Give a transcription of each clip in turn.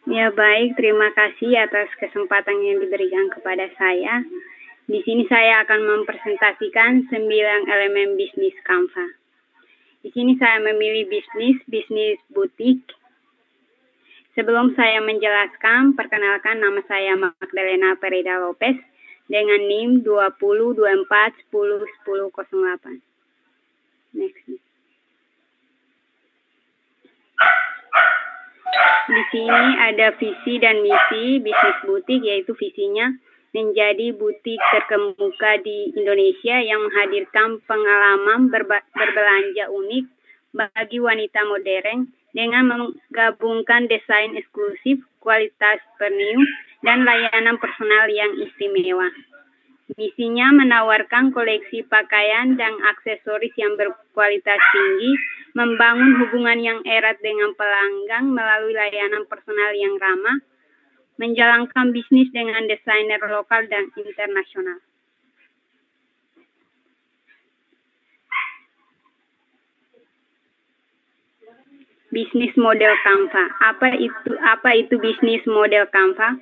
Ya baik, terima kasih atas kesempatan yang diberikan kepada saya. Di sini saya akan mempresentasikan 9 elemen bisnis Canva. Di sini saya memilih bisnis butik. Sebelum saya menjelaskan, perkenalkan nama saya Magdalena Perida Lopez dengan NIM 2024101008. Next. Di sini ada visi dan misi bisnis butik, yaitu visinya menjadi butik terkemuka di Indonesia yang menghadirkan pengalaman berbelanja unik bagi wanita modern dengan menggabungkan desain eksklusif, kualitas premium, dan layanan personal yang istimewa. Misinya menawarkan koleksi pakaian dan aksesoris yang berkualitas tinggi, membangun hubungan yang erat dengan pelanggan melalui layanan personal yang ramah, menjalankan bisnis dengan desainer lokal dan internasional. Bisnis model Canva. Apa itu bisnis model Canva?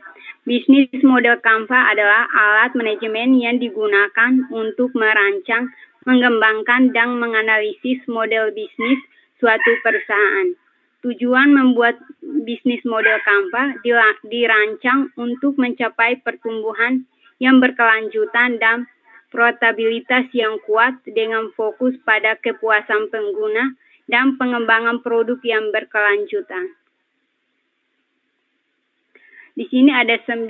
Bisnis model Canva adalah alat manajemen yang digunakan untuk merancang, mengembangkan, dan menganalisis model bisnis suatu perusahaan. Tujuan membuat bisnis model Canva dirancang untuk mencapai pertumbuhan yang berkelanjutan dan profitabilitas yang kuat dengan fokus pada kepuasan pengguna dan pengembangan produk yang berkelanjutan. Di sini ada 9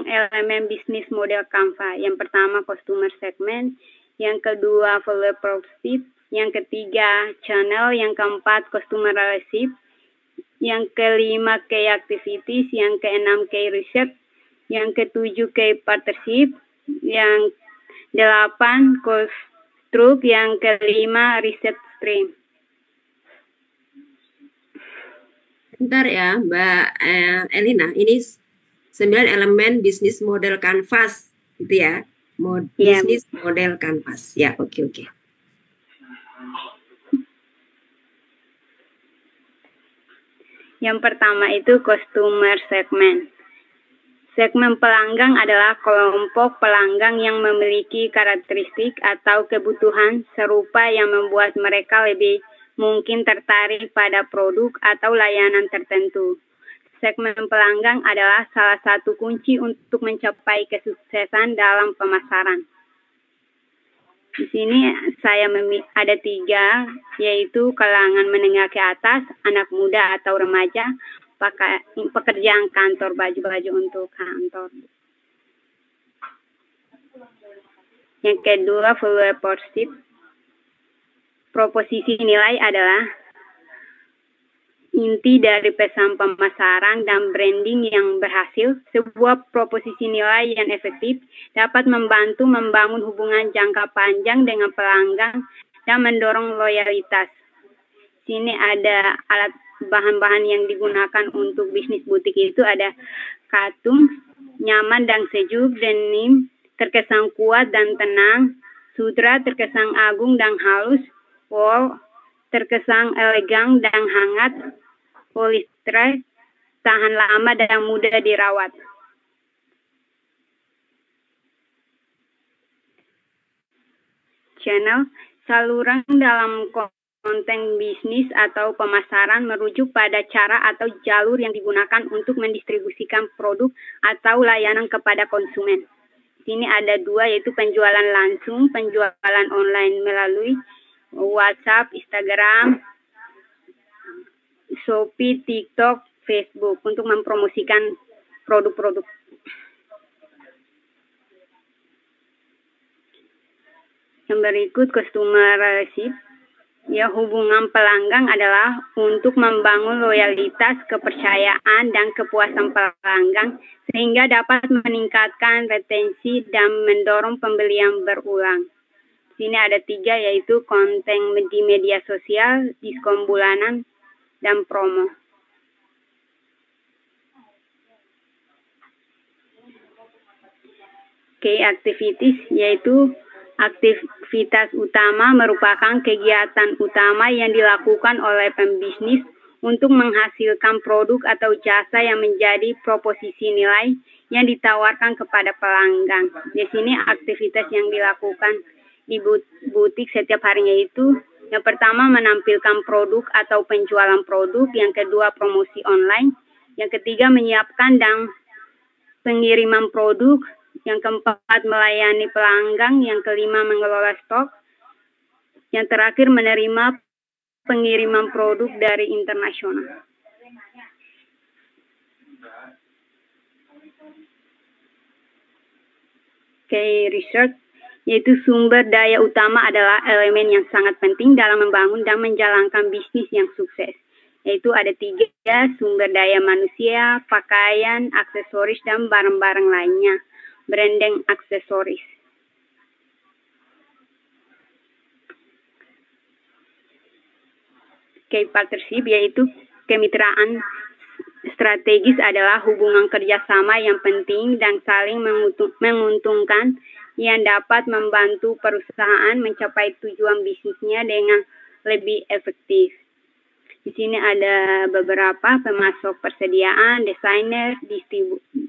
elemen bisnis model Canva. Yang pertama, customer segment. Yang kedua, follower prospect. Yang ketiga, channel. Yang keempat, customer relationship. Yang kelima, key activities. Yang keenam, key research. Yang ketujuh, key partnership. Yang delapan, cost structure. Yang kelima, research stream. Bentar ya, Mbak Elina. Ini 9 elemen bisnis model Canvas, gitu ya? Bisnis model Canvas. Ya, oke. Yang pertama itu customer segment. Segmen pelanggan adalah kelompok pelanggan yang memiliki karakteristik atau kebutuhan serupa yang membuat mereka lebih mungkin tertarik pada produk atau layanan tertentu. Segmen pelanggan adalah salah satu kunci untuk mencapai kesuksesan dalam pemasaran. Di sini saya ada 3, yaitu kalangan menengah ke atas, anak muda atau remaja, pekerjaan kantor, baju-baju untuk kantor. Yang kedua, follower prospect. Proposisi nilai adalah inti dari pesan pemasaran dan branding yang berhasil. Sebuah proposisi nilai yang efektif dapat membantu membangun hubungan jangka panjang dengan pelanggan dan mendorong loyalitas. Sini ada alat bahan-bahan yang digunakan untuk bisnis butik itu ada katun, nyaman dan sejuk, denim, terkesan kuat dan tenang, sutra, terkesan agung dan halus, wool, terkesan elegan dan hangat, polister, tahan lama dan mudah dirawat. Channel, saluran dalam konten bisnis atau pemasaran merujuk pada cara atau jalur yang digunakan untuk mendistribusikan produk atau layanan kepada konsumen. Di sini ada 2, yaitu penjualan langsung, penjualan online melalui WhatsApp, Instagram, Shopee, TikTok, Facebook untuk mempromosikan produk-produk. Yang berikut customer relationship. Ya, hubungan pelanggan adalah untuk membangun loyalitas, kepercayaan, dan kepuasan pelanggan sehingga dapat meningkatkan retensi dan mendorong pembelian berulang. Sini ada 3, yaitu konten di media sosial, diskon bulanan, dan promo. Key activities, yaitu aktivitas utama merupakan kegiatan utama yang dilakukan oleh pembisnis untuk menghasilkan produk atau jasa yang menjadi proposisi nilai yang ditawarkan kepada pelanggan. Di sini aktivitas yang dilakukan di butik setiap harinya itu, yang pertama menampilkan produk atau penjualan produk, yang kedua promosi online, yang ketiga menyiapkan dan pengiriman produk, yang keempat melayani pelanggan, yang kelima mengelola stok, yang terakhir menerima pengiriman produk dari internasional. Research, yaitu sumber daya utama adalah elemen yang sangat penting dalam membangun dan menjalankan bisnis yang sukses. Yaitu ada 3, sumber daya manusia, pakaian, aksesoris, dan barang-barang lainnya. Branding aksesoris. Partnership, yaitu kemitraan strategis adalah hubungan kerjasama yang penting dan saling menguntungkan yang dapat membantu perusahaan mencapai tujuan bisnisnya dengan lebih efektif. Di sini ada beberapa: pemasok persediaan, desainer,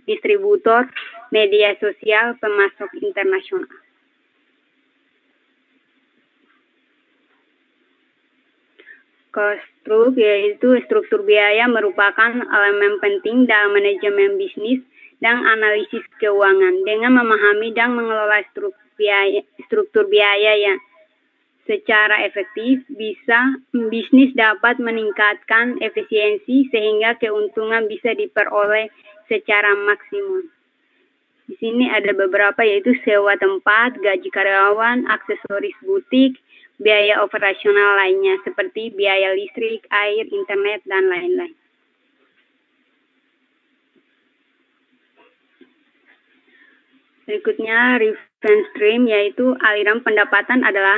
distributor, media sosial, pemasok internasional. Cost structure, yaitu struktur biaya, merupakan elemen penting dalam manajemen bisnis dan analisis keuangan. Dengan memahami dan mengelola struktur biaya yang secara efektif, bisnis dapat meningkatkan efisiensi sehingga keuntungan bisa diperoleh secara maksimum. Di sini ada beberapa, yaitu sewa tempat, gaji karyawan, aksesoris butik, biaya operasional lainnya seperti biaya listrik, air, internet, dan lain-lain. Berikutnya, revenue stream, yaitu aliran pendapatan adalah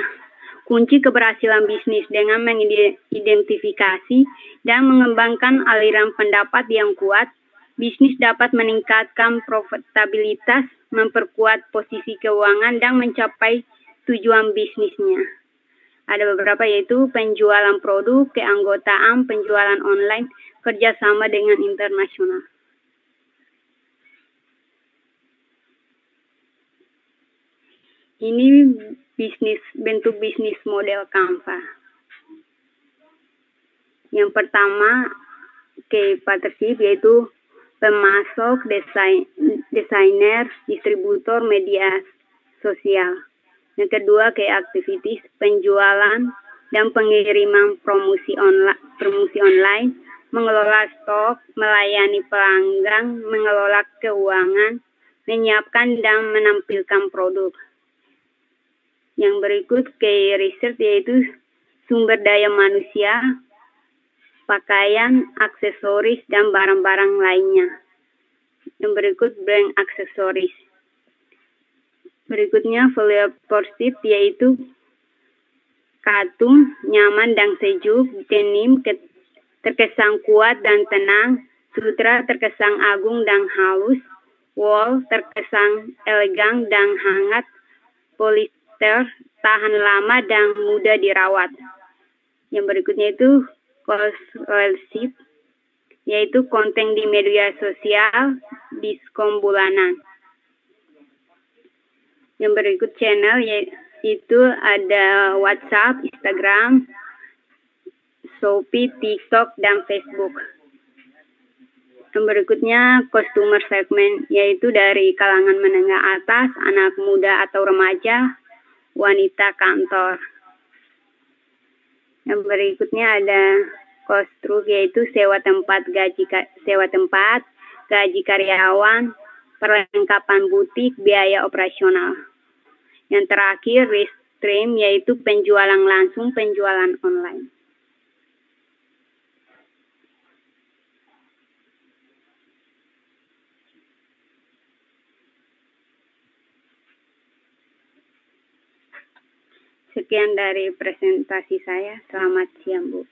kunci keberhasilan bisnis. Dengan mengidentifikasi dan mengembangkan aliran pendapat yang kuat, bisnis dapat meningkatkan profitabilitas, memperkuat posisi keuangan, dan mencapai tujuan bisnisnya. Ada beberapa, yaitu penjualan produk, keanggotaan, penjualan online, kerjasama dengan internasional. Ini bentuk bisnis model Canva. Yang pertama, partnership, yaitu pemasok, desainer, distributor, media sosial. Yang kedua, activities, penjualan dan pengiriman promosi online, mengelola stok, melayani pelanggan, mengelola keuangan, menyiapkan dan menampilkan produk. Yang berikut, research, yaitu sumber daya manusia, pakaian, aksesoris, dan barang-barang lainnya. Yang berikut, brand aksesoris. Berikutnya, value perceived, yaitu katung, nyaman dan sejuk, denim terkesan kuat dan tenang, sutra terkesan agung dan halus, wool terkesan elegan dan hangat, polyester tahan lama dan mudah dirawat. Yang berikutnya itu scholarship, yaitu konten di media sosial, diskon bulanan. Yang berikut channel, yaitu ada WhatsApp, Instagram, Shopee, TikTok, dan Facebook. Yang berikutnya customer segment, yaitu dari kalangan menengah atas, anak muda atau remaja, wanita kantor. Yang berikutnya ada cost structure, yaitu sewa tempat, gaji karyawan, perlengkapan butik, biaya operasional. Yang terakhir, stream, yaitu penjualan langsung, penjualan online. Sekian dari presentasi saya. Selamat siang, Bu.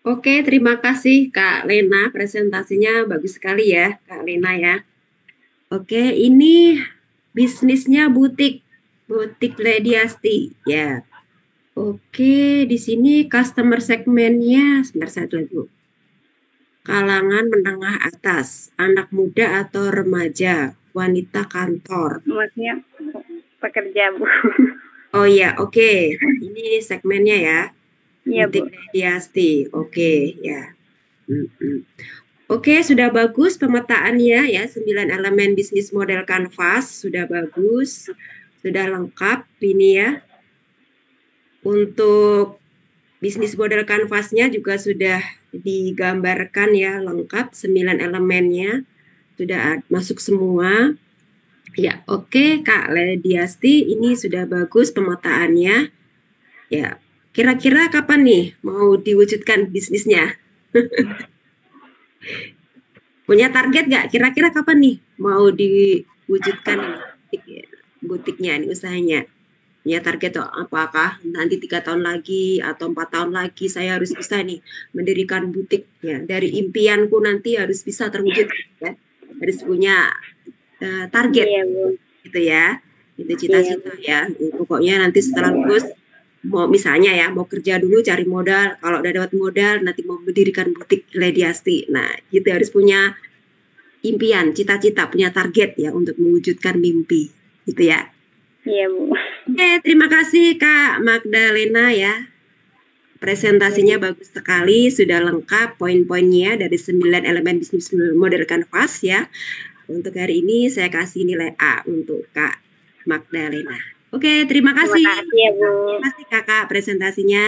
Oke, terima kasih Kak Lena, presentasinya bagus sekali ya Kak Lena ya. Oke, ini bisnisnya butik Lady Asti ya. Oke, di sini customer segmennya, sebentar saya lihat dulu. Kalangan menengah atas, anak muda atau remaja, wanita kantor. Maksudnya pekerja, Bu. Oh iya, oke. Ini segmennya ya. Iya, Bu. Butik Lediasti. Oke, ya. Mm-mm. Oke, sudah bagus pemetaannya ya. 9 elemen bisnis model kanvas sudah bagus. Sudah lengkap ini ya. Untuk bisnis model kanvasnya juga sudah digambarkan ya lengkap 9 elemennya sudah masuk semua. Ya, oke Kak Lediasti, ini sudah bagus pemetaannya. Ya, kira-kira kapan nih mau diwujudkan bisnisnya? Punya target nggak? Kira-kira kapan nih mau diwujudkan butiknya, nih usahanya? Punya target tuh apakah nanti 3 tahun lagi atau 4 tahun lagi saya harus bisa nih mendirikan butik ya dari impianku nanti harus bisa terwujud ya, harus punya target Iya, Bu. gitu ya, itu cita-cita ya. Pokoknya nanti setelah lulus mau misalnya ya mau kerja dulu cari modal, kalau udah dapat modal nanti mau mendirikan butik Lediasti. Nah gitu harus punya impian, cita-cita, punya target ya untuk mewujudkan mimpi gitu ya. Iya, Bu. Oke, terima kasih Kak Magdalena ya. Presentasinya bagus sekali, sudah lengkap poin-poinnya dari 9 elemen bisnis model kanvas ya. Untuk hari ini saya kasih nilai A untuk Kak Magdalena. Oke, terima Terima kasih. kasih ya, Bu. Terima kasih Kakak presentasinya.